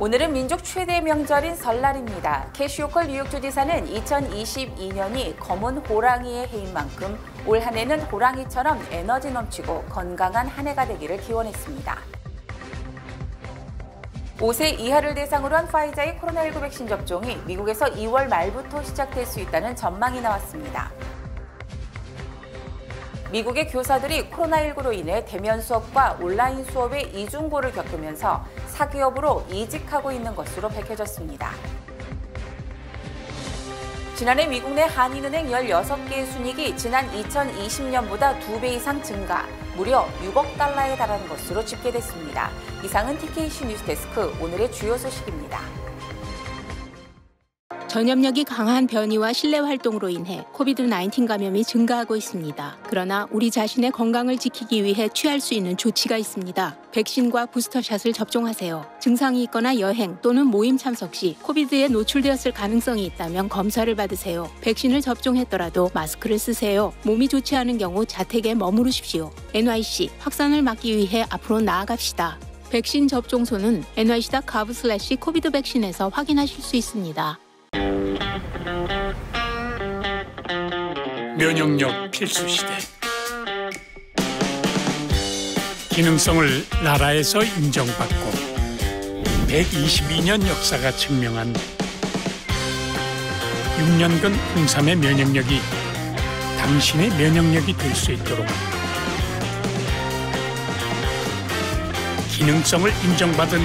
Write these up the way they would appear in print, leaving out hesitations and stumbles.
오늘은 민족 최대 명절인 설날입니다. 캐시 호컬 뉴욕 주지사는 2022년이 검은 호랑이의 해인 만큼 올 한 해는 호랑이처럼 에너지 넘치고 건강한 한 해가 되기를 기원했습니다. 5세 이하를 대상으로 한 파이자의 코로나19 백신 접종이 미국에서 2월 말부터 시작될 수 있다는 전망이 나왔습니다. 미국의 교사들이 코로나19로 인해 대면 수업과 온라인 수업의 이중고를 겪으면서 사기업으로 이직하고 있는 것으로 밝혀졌습니다. 지난해 미국 내 한인은행 16개의 순이익이 지난 2020년보다 2배 이상 증가, 무려 6억 달러에 달하는 것으로 집계됐습니다. 이상은 TKC 뉴스데스크 오늘의 주요 소식입니다. 전염력이 강한 변이와 실내 활동으로 인해 코비드-19 감염이 증가하고 있습니다. 그러나 우리 자신의 건강을 지키기 위해 취할 수 있는 조치가 있습니다. 백신과 부스터샷을 접종하세요. 증상이 있거나 여행 또는 모임 참석 시 코비드에 노출되었을 가능성이 있다면 검사를 받으세요. 백신을 접종했더라도 마스크를 쓰세요. 몸이 좋지 않은 경우 자택에 머무르십시오. NYC 확산을 막기 위해 앞으로 나아갑시다. 백신 접종소는 nyc.gov/covid 백신에서 확인하실 수 있습니다. 면역력 필수 시대. 기능성을 나라에서 인정받고 122년 역사가 증명한 6년근 홍삼의 면역력이 당신의 면역력이 될 수 있도록 기능성을 인정받은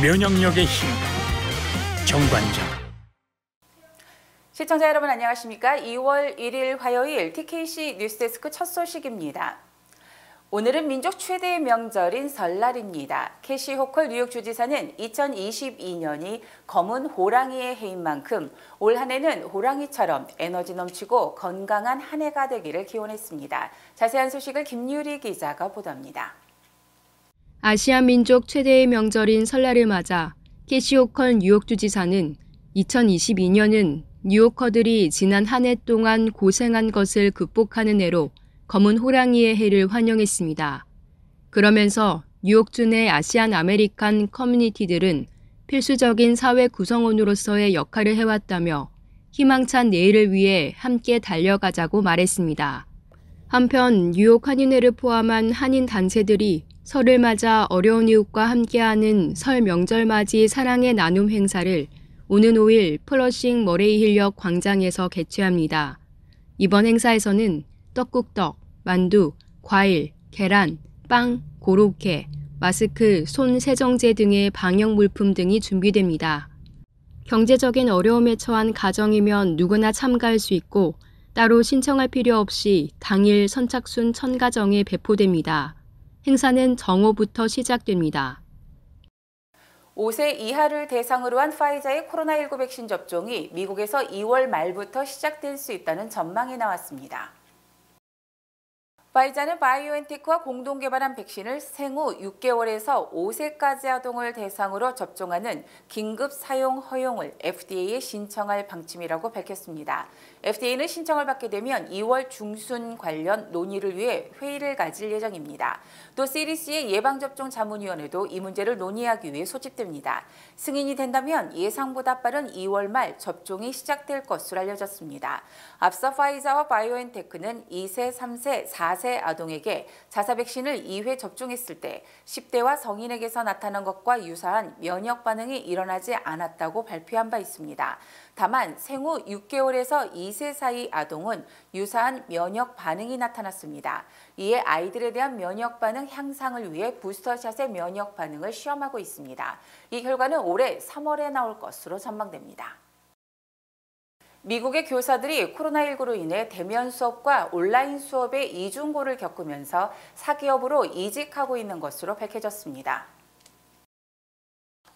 면역력의 힘, 정관장. 시청자 여러분 안녕하십니까? 2월 1일 화요일 TKC 뉴스데스크 첫 소식입니다. 오늘은 민족 최대의 명절인 설날입니다. 캐시 호컬 뉴욕 주지사는 2022년이 검은 호랑이의 해인 만큼 올 한 해는 호랑이처럼 에너지 넘치고 건강한 한 해가 되기를 기원했습니다. 자세한 소식을 김유리 기자가 보도합니다. 아시아 민족 최대의 명절인 설날을 맞아 캐시 호컬 뉴욕 주지사는 2022년은 뉴요커들이 지난 한 해 동안 고생한 것을 극복하는 해로 검은 호랑이의 해를 환영했습니다. 그러면서 뉴욕주 내 아시안 아메리칸 커뮤니티들은 필수적인 사회 구성원으로서의 역할을 해왔다며 희망찬 내일을 위해 함께 달려가자고 말했습니다. 한편 뉴욕 한인회를 포함한 한인 단체들이 설을 맞아 어려운 이웃과 함께하는 설 명절 맞이 사랑의 나눔 행사를 오는 5일 플러싱 머레이힐역 광장에서 개최합니다. 이번 행사에서는 떡국떡, 만두, 과일, 계란, 빵, 고로케, 마스크, 손 세정제 등의 방역 물품 등이 준비됩니다. 경제적인 어려움에 처한 가정이면 누구나 참가할 수 있고 따로 신청할 필요 없이 당일 선착순 1000가정에 배포됩니다. 행사는 정오부터 시작됩니다. 5세 이하를 대상으로 한 파이자의 코로나19 백신 접종이 미국에서 2월 말부터 시작될 수 있다는 전망이 나왔습니다. 파이자는 바이오엔테크와 공동 개발한 백신을 생후 6개월에서 5세까지 아동을 대상으로 접종하는 긴급 사용 허용을 FDA에 신청할 방침이라고 밝혔습니다. FDA는 신청을 받게 되면 2월 중순 관련 논의를 위해 회의를 가질 예정입니다. 또 CDC의 예방접종 자문위원회도 이 문제를 논의하기 위해 소집됩니다. 승인이 된다면 예상보다 빠른 2월 말 접종이 시작될 것으로 알려졌습니다. 앞서 파이자와 바이오엔테크는 2세, 3세, 4세 아동에게 자사 백신을 2회 접종했을 때 10대와 성인에게서 나타난 것과 유사한 면역 반응이 일어나지 않았다고 발표한 바 있습니다. 다만 생후 6개월에서 2세 사이 아동은 유사한 면역 반응이 나타났습니다. 이에 아이들에 대한 면역 반응 향상을 위해 부스터샷의 면역 반응을 시험하고 있습니다. 이 결과는 올해 3월에 나올 것으로 전망됩니다. 미국의 교사들이 코로나19로 인해 대면 수업과 온라인 수업의 이중고를 겪으면서 사기업으로 이직하고 있는 것으로 밝혀졌습니다.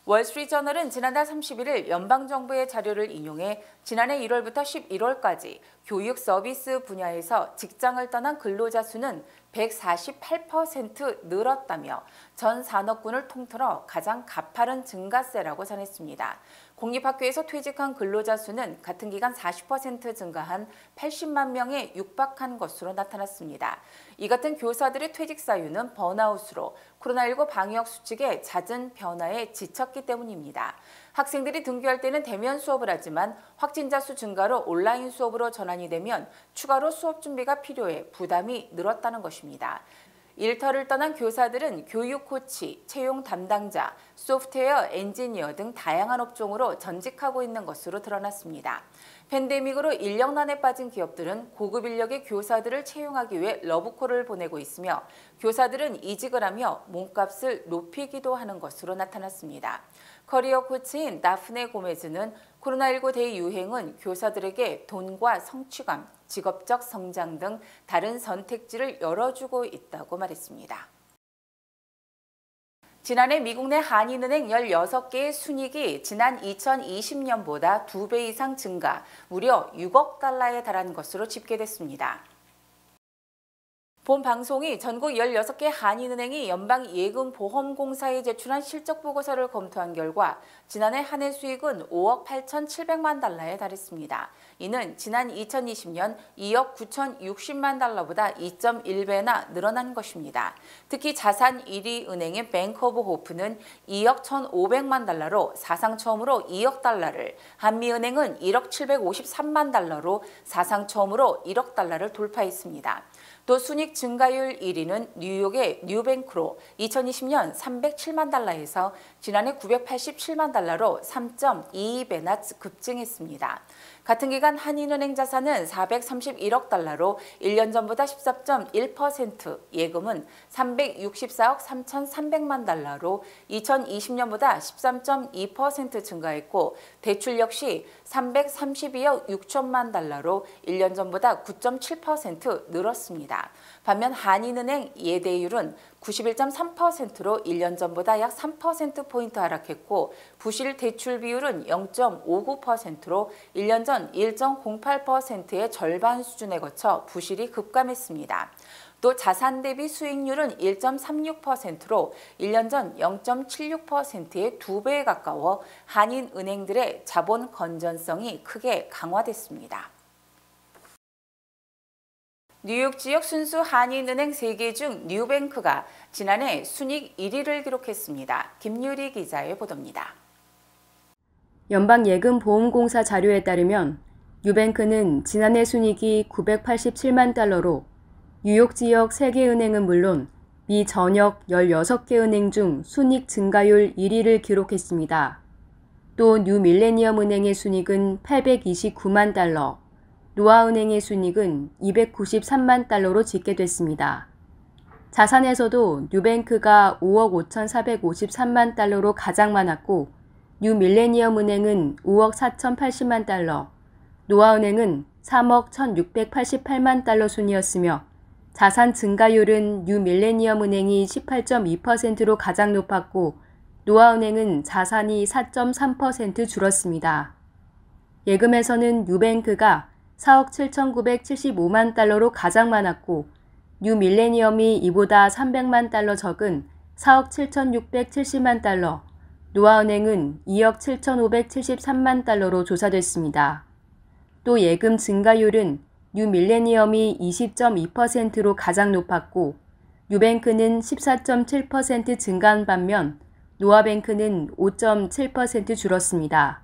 월스트리트저널은 지난달 31일 연방정부의 자료를 인용해 지난해 1월부터 11월까지 교육 서비스 분야에서 직장을 떠난 근로자 수는 148% 늘었다며 전 산업군을 통틀어 가장 가파른 증가세라고 전했습니다. 공립학교에서 퇴직한 근로자 수는 같은 기간 40% 증가한 80만 명에 육박한 것으로 나타났습니다. 이 같은 교사들의 퇴직 사유는 번아웃으로 코로나19 방역 수칙의 잦은 변화에 지쳤기 때문입니다. 학생들이 등교할 때는 대면 수업을 하지만 확진자 수 증가로 온라인 수업으로 전환이 되면 추가로 수업 준비가 필요해 부담이 늘었다는 것입니다. 일터를 떠난 교사들은 교육 코치, 채용 담당자, 소프트웨어 엔지니어 등 다양한 업종으로 전직하고 있는 것으로 드러났습니다. 팬데믹으로 인력난에 빠진 기업들은 고급 인력의 교사들을 채용하기 위해 러브콜을 보내고 있으며 교사들은 이직을 하며 몸값을 높이기도 하는 것으로 나타났습니다. 커리어 코치인 다프네 고메즈는 코로나19 대유행은 교사들에게 돈과 성취감, 직업적 성장 등 다른 선택지를 열어주고 있다고 말했습니다. 지난해 미국 내 한인은행 16개의 순이익이 지난 2020년보다 2배 이상 증가, 무려 6억 달러에 달한 것으로 집계됐습니다. 본 방송이 전국 16개 한인은행이 연방예금보험공사에 제출한 실적보고서를 검토한 결과 지난해 한 해 수익은 5억 8,700만 달러에 달했습니다. 이는 지난 2020년 2억 9,060만 달러보다 2.1배나 늘어난 것입니다. 특히 자산 1위 은행인 뱅크 오브 호프는 2억 1,500만 달러로 사상 처음으로 2억 달러를, 한미은행은 1억 753만 달러로 사상 처음으로 1억 달러를 돌파했습니다. 또 순이익 증가율 1위는 뉴욕의 뉴뱅크로 2020년 307만 달러에서 지난해 987만 달러로 3.22배나 급증했습니다. 같은 기간 한인은행 자산은 431억 달러로 1년 전보다 14.1%, 예금은 364억 3,300만 달러로 2020년보다 13.2% 증가했고 대출 역시 332억 6천만 달러로 1년 전보다 9.7% 늘었습니다. 반면 한인은행 예대율은 91.3%로 1년 전보다 약 3%포인트 하락했고 부실 대출 비율은 0.59%로 1년 전 1.08%의 절반 수준에 거쳐 부실이 급감했습니다. 또 자산 대비 수익률은 1.36%로 1년 전 0.76%의 2배에 가까워 한인은행들의 자본 건전성이 크게 강화됐습니다. 뉴욕 지역 순수 한인은행 3개 중 뉴뱅크가 지난해 순이익 1위를 기록했습니다. 김유리 기자의 보도입니다. 연방예금보험공사 자료에 따르면 뉴뱅크는 지난해 순이익이 987만 달러로 뉴욕 지역 3개 은행은 물론 미 전역 16개 은행 중 순이익 증가율 1위를 기록했습니다. 또 뉴밀레니엄 은행의 순이익은 829만 달러, 노아은행의 순이익은 293만 달러로 집계됐습니다. 자산에서도 뉴뱅크가 5억 5,453만 달러로 가장 많았고 뉴밀레니엄 은행은 5억 4,080만 달러, 노아은행은 3억 1,688만 달러 순이었으며 자산 증가율은 뉴밀레니엄 은행이 18.2%로 가장 높았고 노아은행은 자산이 4.3% 줄었습니다. 예금에서는 뉴뱅크가 4억 7,975만 달러로 가장 많았고 뉴밀레니엄이 이보다 300만 달러 적은 4억 7,670만 달러, 노아은행은 2억 7,573만 달러로 조사됐습니다. 또 예금 증가율은 뉴밀레니엄이 20.2%로 가장 높았고 뉴뱅크는 14.7% 증가한 반면 노아뱅크는 5.7% 줄었습니다.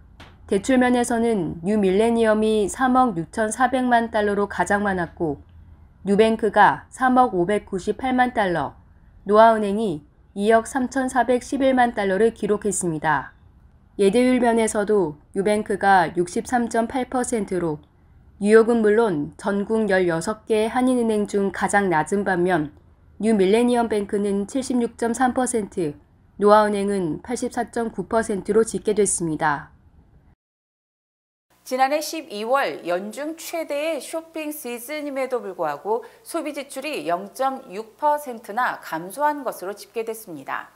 대출면에서는 뉴밀레니엄이 3억 6,400만 달러로 가장 많았고 뉴뱅크가 3억 598만 달러, 노아은행이 2억 3,411만 달러를 기록했습니다. 예대율 면에서도 뉴뱅크가 63.8%로 뉴욕은 물론 전국 16개 한인은행 중 가장 낮은 반면 뉴밀레니엄 뱅크는 76.3%, 노아은행은 84.9%로 집계됐습니다. 지난해 12월 연중 최대의 쇼핑 시즌임에도 불구하고 소비 지출이 0.6%나 감소한 것으로 집계됐습니다.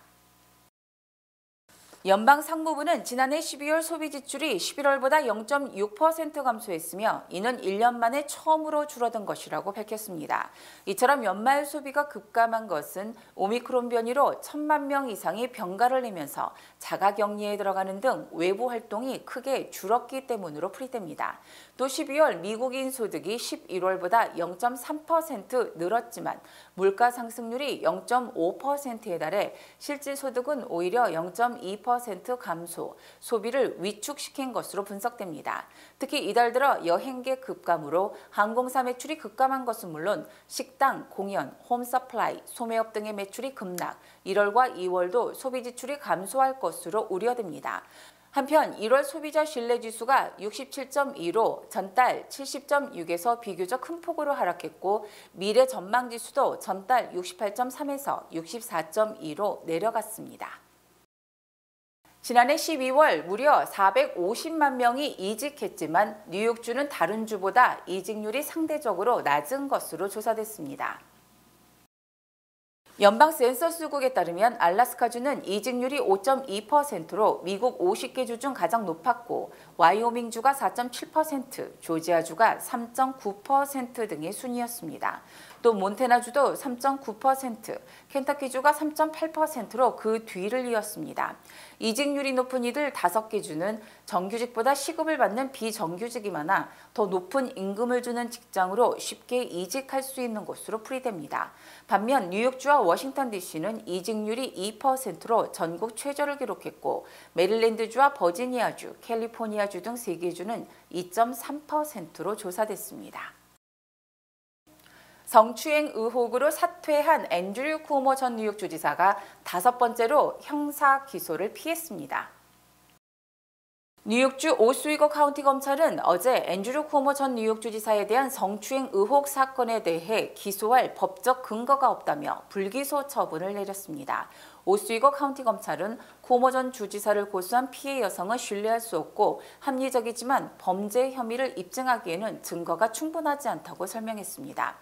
연방 상무부는 지난해 12월 소비 지출이 11월보다 0.6% 감소했으며 이는 1년 만에 처음으로 줄어든 것이라고 밝혔습니다. 이처럼 연말 소비가 급감한 것은 오미크론 변이로 1,000만 명 이상이 병가를 내면서 자가격리에 들어가는 등 외부 활동이 크게 줄었기 때문으로 풀이됩니다. 또 12월 미국인 소득이 11월보다 0.3% 늘었지만 물가 상승률이 0.5%에 달해 실질 소득은 오히려 0.2% 감소, 소비를 위축시킨 것으로 분석됩니다. 특히 이달 들어 여행객 급감으로 항공사 매출이 급감한 것은 물론 식당, 공연, 홈서플라이, 소매업 등의 매출이 급락, 1월과 2월도 소비 지출이 감소할 것으로 우려됩니다. 한편 1월 소비자 신뢰지수가 67.2로 전달 70.6에서 비교적 큰 폭으로 하락했고 미래 전망지수도 전달 68.3에서 64.2로 내려갔습니다. 지난해 12월 무려 450만 명이 이직했지만 뉴욕주는 다른 주보다 이직률이 상대적으로 낮은 것으로 조사됐습니다. 연방 센서스국에 따르면 알래스카주는 이직률이 5.2%로 미국 50개 주 중 가장 높았고 와이오밍주가 4.7%, 조지아주가 3.9% 등의 순이었습니다. 또 몬태나주도 3.9%, 켄터키주가 3.8%로 그 뒤를 이었습니다. 이직률이 높은 이들 5개 주는 정규직보다 시급을 받는 비정규직이 많아 더 높은 임금을 주는 직장으로 쉽게 이직할 수 있는 곳으로 풀이됩니다. 반면 뉴욕주와 워싱턴 DC는 이직률이 2%로 전국 최저를 기록했고 메릴랜드주와 버지니아주, 캘리포니아주 등 3개 주는 2.3%로 조사됐습니다. 성추행 의혹으로 사퇴한 앤드류 쿠오모 전 뉴욕주지사가 5번째로 형사 기소를 피했습니다. 뉴욕주 오스위거 카운티 검찰은 어제 앤드류 쿠오모 전 뉴욕주지사에 대한 성추행 의혹 사건에 대해 기소할 법적 근거가 없다며 불기소 처분을 내렸습니다. 오스위거 카운티 검찰은 쿠오모 전 주지사를 고소한 피해 여성은 신뢰할 수 없고 합리적이지만 범죄 혐의를 입증하기에는 증거가 충분하지 않다고 설명했습니다.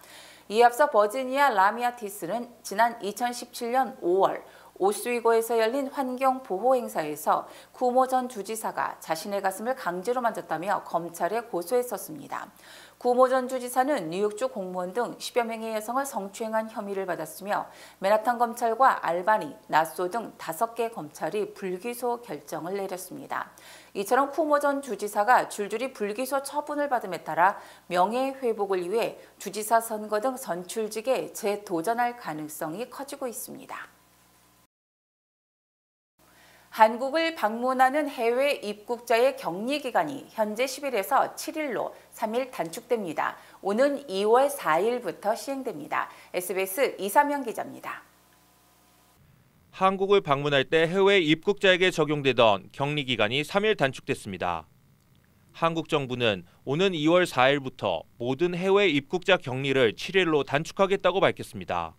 이에 앞서 버지니아 라미아티스는 지난 2017년 5월 오스위거에서 열린 환경보호 행사에서 쿠오모 전 주지사가 자신의 가슴을 강제로 만졌다며 검찰에 고소했었습니다. 쿠오모 전 주지사는 뉴욕주 공무원 등 10여 명의 여성을 성추행한 혐의를 받았으며 맨하탄 검찰과 알바니, 나소 등 5개 검찰이 불기소 결정을 내렸습니다. 이처럼 쿠오모 전 주지사가 줄줄이 불기소 처분을 받음에 따라 명예회복을 위해 주지사 선거 등 선출직에 재도전할 가능성이 커지고 있습니다. 한국을 방문하는 해외 입국자의 격리 기간이 현재 10일에서 7일로 3일 단축됩니다. 오는 2월 4일부터 시행됩니다. SBS 이삼현 기자입니다. 한국을 방문할 때 해외 입국자에게 적용되던 격리 기간이 3일 단축됐습니다. 한국 정부는 오는 2월 4일부터 모든 해외 입국자 격리를 7일로 단축하겠다고 밝혔습니다.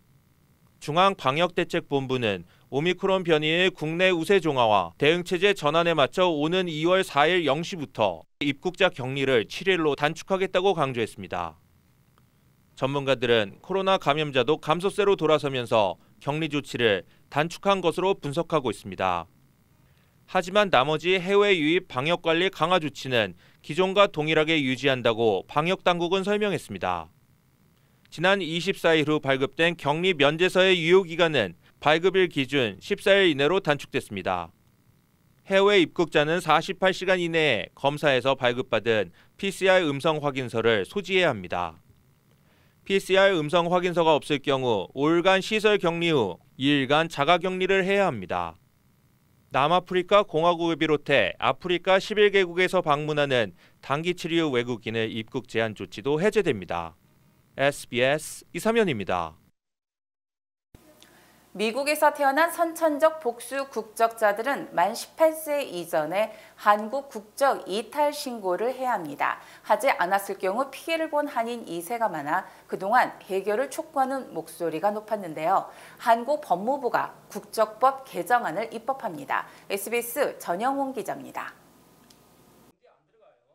중앙방역대책본부는 오미크론 변이의 국내 우세 종화와 대응체제 전환에 맞춰 오는 2월 4일 0시부터 입국자 격리를 7일로 단축하겠다고 강조했습니다. 전문가들은 코로나 감염자도 감소세로 돌아서면서 격리 조치를 단축한 것으로 분석하고 있습니다. 하지만 나머지 해외 유입 방역관리 강화 조치는 기존과 동일하게 유지한다고 방역당국은 설명했습니다. 지난 24일 후 발급된 격리 면제서의 유효기간은 발급일 기준 14일 이내로 단축됐습니다. 해외 입국자는 48시간 이내에 검사에서 발급받은 PCR 음성 확인서를 소지해야 합니다. PCR 음성 확인서가 없을 경우 5일간 시설 격리 후 2일간 자가 격리를 해야 합니다. 남아프리카 공화국을 비롯해 아프리카 11개국에서 방문하는 단기 치료 외국인의 입국 제한 조치도 해제됩니다. SBS 이삼현입니다. 미국에서 태어난 선천적 복수 국적자들은 만 18세 이전에 한국 국적 이탈 신고를 해야 합니다. 하지 않았을 경우 피해를 본 한인 2세가 많아 그동안 해결을 촉구하는 목소리가 높았는데요. 한국 법무부가 국적법 개정안을 입법합니다. SBS 전영훈 기자입니다.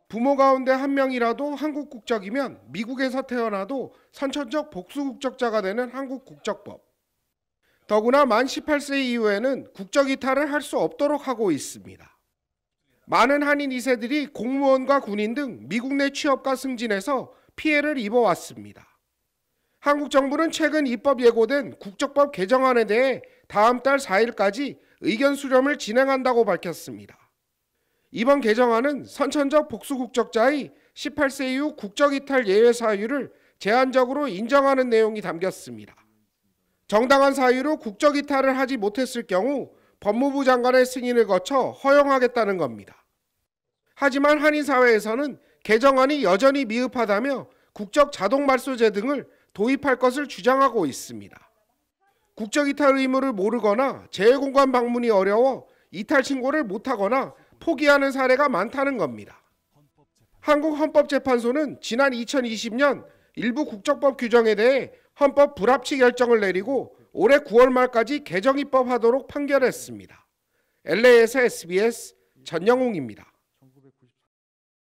부모 가운데 한 명이라도 한국 국적이면 미국에서 태어나도 선천적 복수 국적자가 되는 한국 국적법. 더구나 만 18세 이후에는 국적 이탈을 할 수 없도록 하고 있습니다. 많은 한인 2세들이 공무원과 군인 등 미국 내 취업과 승진해서 피해를 입어왔습니다. 한국 정부는 최근 입법 예고된 국적법 개정안에 대해 다음 달 4일까지 의견 수렴을 진행한다고 밝혔습니다. 이번 개정안은 선천적 복수 국적자의 18세 이후 국적 이탈 예외 사유를 제한적으로 인정하는 내용이 담겼습니다. 정당한 사유로 국적 이탈을 하지 못했을 경우 법무부 장관의 승인을 거쳐 허용하겠다는 겁니다. 하지만 한인 사회에서는 개정안이 여전히 미흡하다며 국적 자동 말소제 등을 도입할 것을 주장하고 있습니다. 국적 이탈 의무를 모르거나 재외공관 방문이 어려워 이탈 신고를 못하거나 포기하는 사례가 많다는 겁니다. 한국헌법재판소는 지난 2020년 일부 국적법 규정에 대해 헌법 불합치 결정을 내리고 올해 9월 말까지 개정 입법하도록 판결했습니다. LA에서 SBS 전영웅입니다.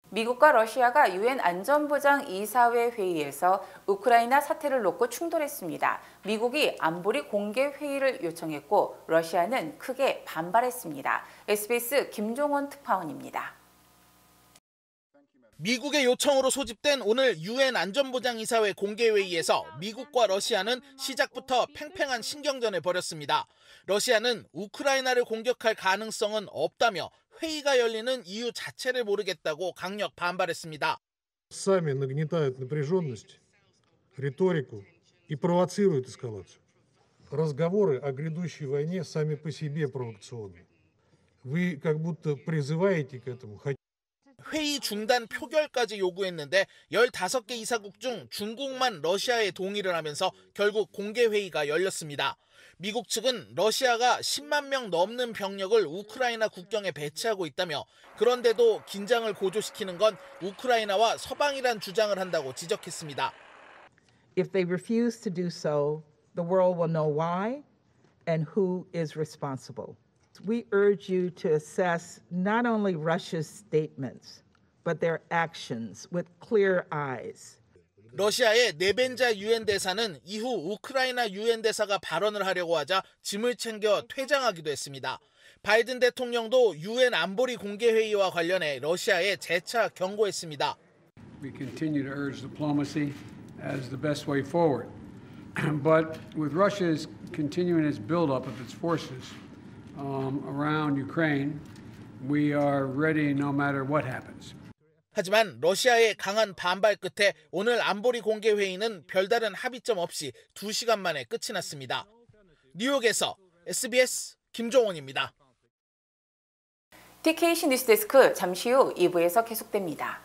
미국과 러시아가 유엔 안전보장 이사회 회의에서 우크라이나 사태를 놓고 충돌했습니다. 미국이 안보리 공개 회의를 요청했고 러시아는 크게 반발했습니다. SBS 김종원 특파원입니다. 미국의 요청으로 소집된 오늘 유엔 안전보장이사회 공개회의에서 미국과 러시아는 시작부터 팽팽한 신경전을 벌였습니다. 러시아는 우크라이나를 공격할 가능성은 없다며 회의가 열리는 이유 자체를 모르겠다고 강력 반발했습니다. Сами нагнетают напряженность, риторику и провоцируют эскалацию. Разговоры о грядущей войне сами по себе провокационны. Вы как будто призываете к этому. 회의 중단 표결까지 요구했는데 15개 이사국 중 중국만 러시아에 동의를 하면서 결국 공개회의가 열렸습니다. 미국 측은 러시아가 10만 명 넘는 병력을 우크라이나 국경에 배치하고 있다며 그런데도 긴장을 고조시키는 건 우크라이나와 서방이란 주장을 한다고 지적했습니다. If they refuse to do so, the world will know why and who is responsible. We urge you to assess not only Russia's statements, but their actions with clear eyes. 러시아의 네벤자 유엔 대사는 이후 우크라이나 유엔 대사가 발언을 하려고 하자 짐을 챙겨 퇴장하기도 했습니다. 바이든 대통령도 유엔 안보리 공개 회의와 관련해 러시아에 재차 경고했습니다. We continue to urge diplomacy as the best way forward. But with Russia's continuing its buildup of its forces around Ukraine, we are ready no matter what happens. 하지만 러시아의 강한 반발 끝에 오늘 안보리 공개 회의는 별다른 합의점 없이 2시간 만에 끝이 났습니다. 뉴욕에서 SBS 김종원입니다. TKC 뉴스데스크 잠시 후 2부에서 계속됩니다.